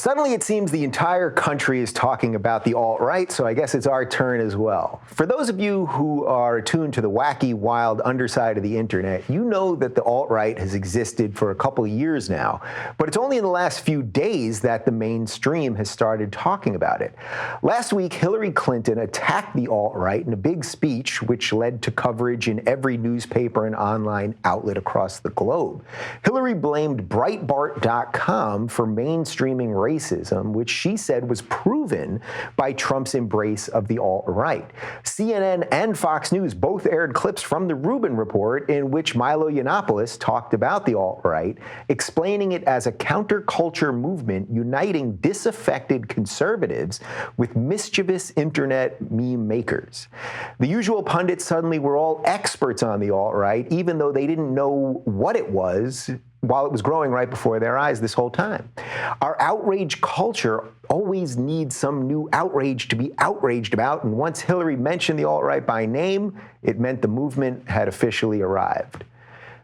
Suddenly it seems the entire country is talking about the alt-right, so I guess it's our turn as well. For those of you who are attuned to the wacky, wild underside of the internet, you know that the alt-right has existed for a couple of years now, but it's only in the last few days that the mainstream has started talking about it. Last week, Hillary Clinton attacked the alt-right in a big speech, which led to coverage in every newspaper and online outlet across the globe. Hillary blamed Breitbart.com for mainstreaming racism, which she said was proven by Trump's embrace of the alt-right. CNN and Fox News both aired clips from the Rubin Report in which Milo Yiannopoulos talked about the alt-right, explaining it as a counterculture movement uniting disaffected conservatives with mischievous internet meme makers. The usual pundits suddenly were all experts on the alt-right, even though they didn't know what it was while it was growing right before their eyes this whole time. Our outrage culture always needs some new outrage to be outraged about, and once Hillary mentioned the alt-right by name, it meant the movement had officially arrived.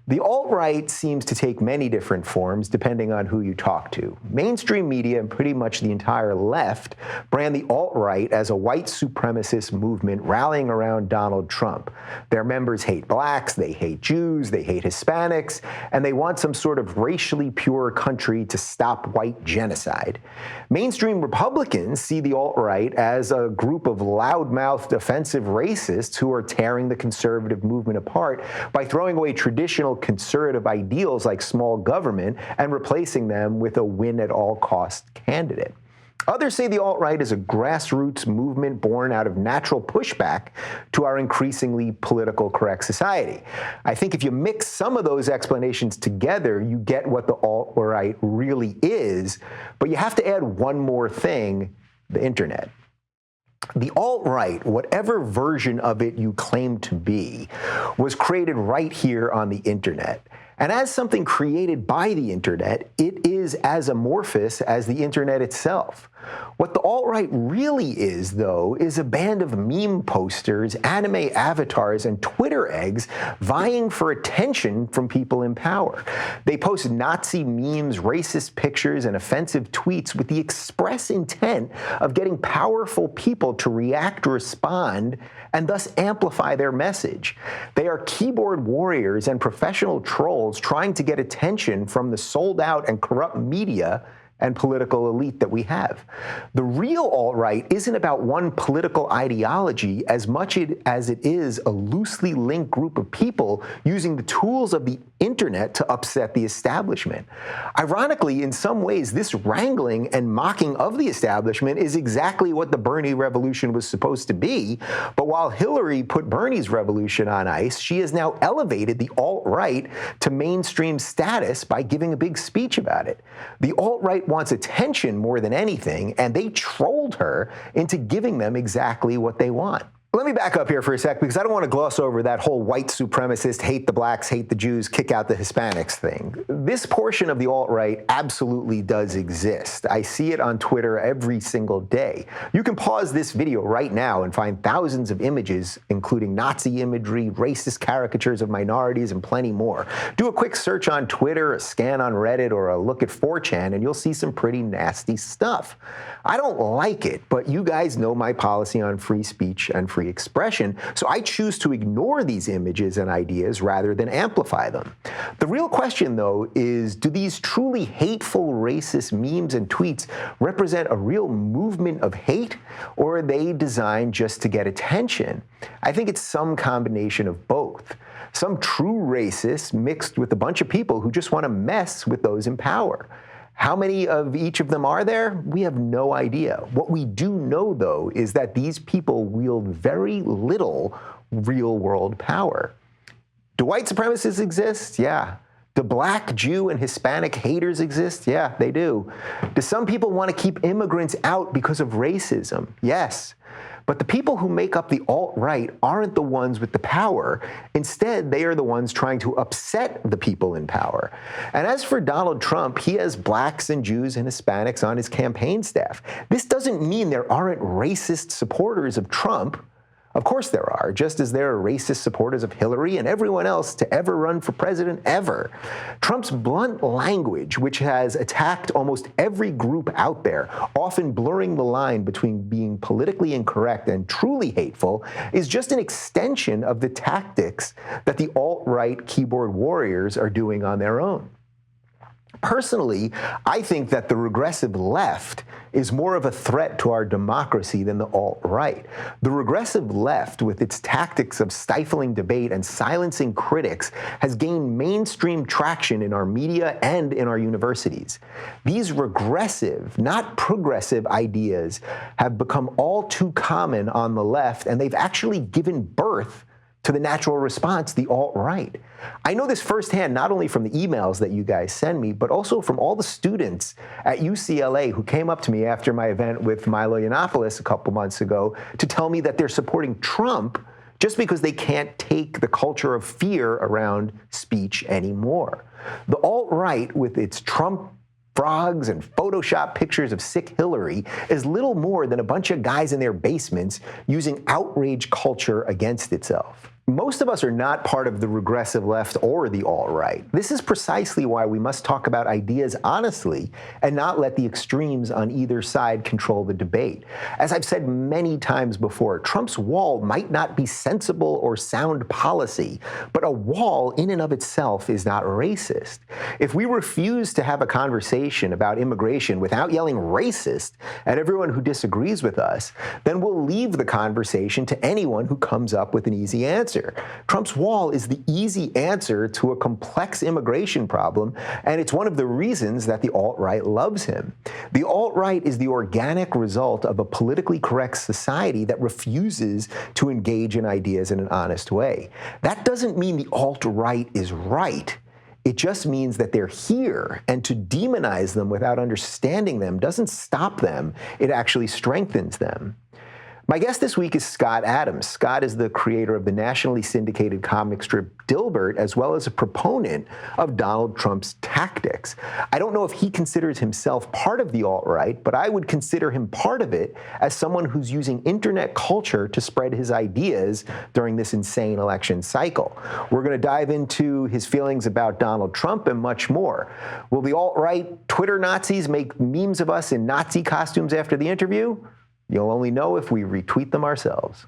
The alt-right seems to take many different forms depending on who you talk to. Mainstream media and pretty much the entire left brand the alt-right as a white supremacist movement rallying around Donald Trump. Their members hate blacks, they hate Jews, they hate Hispanics, and they want some sort of racially pure country to stop white genocide. Mainstream Republicans see the alt-right as a group of loudmouthed offensive racists who are tearing the conservative movement apart by throwing away traditional conservative ideals like small government and replacing them with a win-at-all-cost candidate. Others say the alt-right is a grassroots movement born out of natural pushback to our increasingly political correct society. I think if you mix some of those explanations together, you get what the alt-right really is, but you have to add one more thing: the internet. The alt-right, whatever version of it you claim to be, was created right here on the internet. And as something created by the internet, it is as amorphous as the internet itself. What the alt-right really is, though, is a band of meme posters, anime avatars, and Twitter eggs vying for attention from people in power. They post Nazi memes, racist pictures, and offensive tweets with the express intent of getting powerful people to react or respond and thus amplify their message. They are keyboard warriors and professional trolls trying to get attention from the sold-out and corrupt media and political elite that we have. The real alt-right isn't about one political ideology as much as it is a loosely linked group of people using the tools of the internet to upset the establishment. Ironically, in some ways, this wrangling and mocking of the establishment is exactly what the Bernie revolution was supposed to be. But while Hillary put Bernie's revolution on ice, she has now elevated the alt-right to mainstream status by giving a big speech about it. The alt-right wants attention more than anything, and they trolled her into giving them exactly what they want. Let me back up here for a sec, because I don't want to gloss over that whole white supremacist, hate the blacks, hate the Jews, kick out the Hispanics thing. This portion of the alt-right absolutely does exist. I see it on Twitter every single day. You can pause this video right now and find thousands of images, including Nazi imagery, racist caricatures of minorities, and plenty more. Do a quick search on Twitter, a scan on Reddit, or a look at 4chan, and you'll see some pretty nasty stuff. I don't like it, but you guys know my policy on free speech and free expression, so I choose to ignore these images and ideas rather than amplify them. The real question, though, is do these truly hateful racist memes and tweets represent a real movement of hate, or are they designed just to get attention? I think it's some combination of both. Some true racists mixed with a bunch of people who just want to mess with those in power. How many of each of them are there? We have no idea. What we do know, though, is that these people wield very little real-world power. Do white supremacists exist? Yeah. Do black, Jew, and Hispanic haters exist? Yeah, they do. Do some people want to keep immigrants out because of racism? Yes. But the people who make up the alt-right aren't the ones with the power. Instead, they are the ones trying to upset the people in power. And as for Donald Trump, he has blacks and Jews and Hispanics on his campaign staff. This doesn't mean there aren't racist supporters of Trump. Of course there are, just as there are racist supporters of Hillary and everyone else to ever run for president ever. Trump's blunt language, which has attacked almost every group out there, often blurring the line between being politically incorrect and truly hateful, is just an extension of the tactics that the alt-right keyboard warriors are doing on their own. Personally, I think that the regressive left is more of a threat to our democracy than the alt-right. The regressive left, with its tactics of stifling debate and silencing critics, has gained mainstream traction in our media and in our universities. These regressive, not progressive ideas have become all too common on the left, and they've actually given birth to the natural response, the alt-right. I know this firsthand, not only from the emails that you guys send me, but also from all the students at UCLA who came up to me after my event with Milo Yiannopoulos a couple months ago to tell me that they're supporting Trump just because they can't take the culture of fear around speech anymore. The alt-right, with its Trump frogs and Photoshop pictures of sick Hillary, is little more than a bunch of guys in their basements using outrage culture against itself. Most of us are not part of the regressive left or the alt-right. This is precisely why we must talk about ideas honestly and not let the extremes on either side control the debate. As I've said many times before, Trump's wall might not be sensible or sound policy, but a wall in and of itself is not racist. If we refuse to have a conversation about immigration without yelling racist at everyone who disagrees with us, then we'll leave the conversation to anyone who comes up with an easy answer. Trump's wall is the easy answer to a complex immigration problem, and it's one of the reasons that the alt-right loves him. The alt-right is the organic result of a politically correct society that refuses to engage in ideas in an honest way. That doesn't mean the alt-right is right. It just means that they're here, and to demonize them without understanding them doesn't stop them, it actually strengthens them. My guest this week is Scott Adams. Scott is the creator of the nationally syndicated comic strip Dilbert, as well as a proponent of Donald Trump's tactics. I don't know if he considers himself part of the alt-right, but I would consider him part of it as someone who's using internet culture to spread his ideas during this insane election cycle. We're going to dive into his feelings about Donald Trump and much more. Will the alt-right Twitter Nazis make memes of us in Nazi costumes after the interview? You'll only know if we retweet them ourselves.